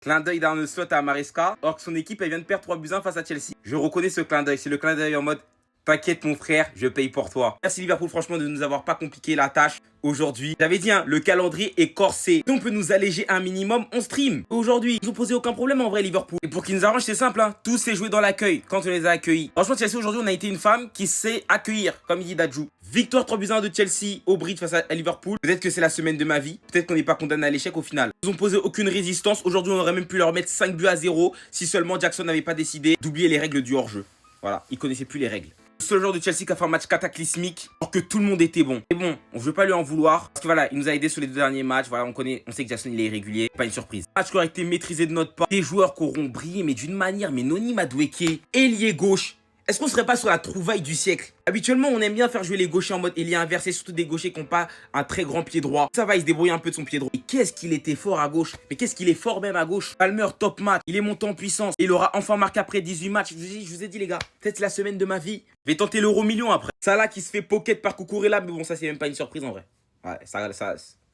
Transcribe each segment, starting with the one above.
Clin d'œil dans le slot à Maresca, alors que son équipe elle vient de perdre 3-1 face à Chelsea. Je reconnais ce clin d'œil, c'est le clin d'œil en mode t'inquiète mon frère, je paye pour toi. Merci Liverpool franchement de nous avoir pas compliqué la tâche aujourd'hui. J'avais dit, hein, le calendrier est corsé. Si on peut nous alléger un minimum, on stream. Aujourd'hui, ils ont posé aucun problème en vrai Liverpool. Et pour qu'ils nous arrangent, c'est simple, hein. Tout s'est joué dans l'accueil quand on les a accueillis. Franchement, Chelsea aujourd'hui, on a été une femme qui sait accueillir, comme il dit Dadju. Victoire 3-1 de Chelsea au bridge face à Liverpool. Peut-être que c'est la semaine de ma vie. Peut-être qu'on n'est pas condamné à l'échec au final. Ils ont posé aucune résistance. Aujourd'hui, on aurait même pu leur mettre 5-0 si seulement Jackson n'avait pas décidé d'oublier les règles du hors-jeu. Voilà, il connaissait plus les règles. Seul joueur de Chelsea qui a fait un match cataclysmique alors que tout le monde était bon. Et bon, on ne veut pas lui en vouloir parce que voilà, il nous a aidé sur les 2 derniers matchs. Voilà, on sait que Jackson il est irrégulier, pas une surprise. Match qui aurait été maîtrisé de notre part. Des joueurs qui auront brillé mais d'une manière, mais Noni Madueke, ailier gauche. Est-ce qu'on serait pas sur la trouvaille du siècle? Habituellement, on aime bien faire jouer les gauchers en mode ailier inversé, surtout des gauchers qui n'ont pas un très grand pied droit. Ça va, il se débrouille un peu de son pied droit. Et qu'est-ce qu'il était fort à gauche? Mais qu'est-ce qu'il est fort même à gauche? Palmer, top match. Il est monté en puissance. Il aura enfin marqué après 18 matchs. Je vous ai dit, les gars, peut-être la semaine de ma vie. Je vais tenter l'euro million après. Salah qui se fait pocket par Cucurella, mais bon, ça, c'est même pas une surprise en vrai. Ouais, ça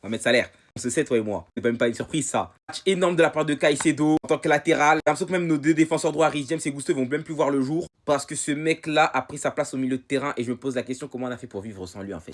on va mettre salaire. On se sait, toi et moi. C'est même pas une surprise, ça. Match énorme de la part de Caicedo en tant que latéral. J'ai l'impression que même nos 2 défenseurs droits, Rhys James et Gusto, vont même plus voir le jour. Parce que ce mec-là a pris sa place au milieu de terrain. Et je me pose la question, comment on a fait pour vivre sans lui, en fait?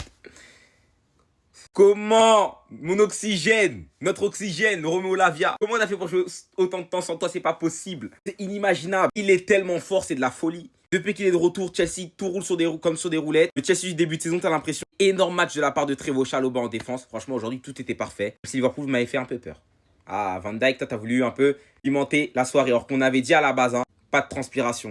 Comment mon oxygène, notre oxygène, Romeo Lavia, comment on a fait pour jouer autant de temps sans toi? C'est pas possible. C'est inimaginable. Il est tellement fort, c'est de la folie. Depuis qu'il est de retour, Chelsea tout roule comme sur des roulettes. Le Chelsea du début de saison, t'as l'impression. Énorme match de la part de Trevoh Chalobah en défense. Franchement, aujourd'hui, tout était parfait. Si Liverpool m'avait fait un peu peur. Ah, Van Dijk, toi, t'as voulu un peu pimenter la soirée. Alors qu'on avait dit à la base, hein, pas de transpiration.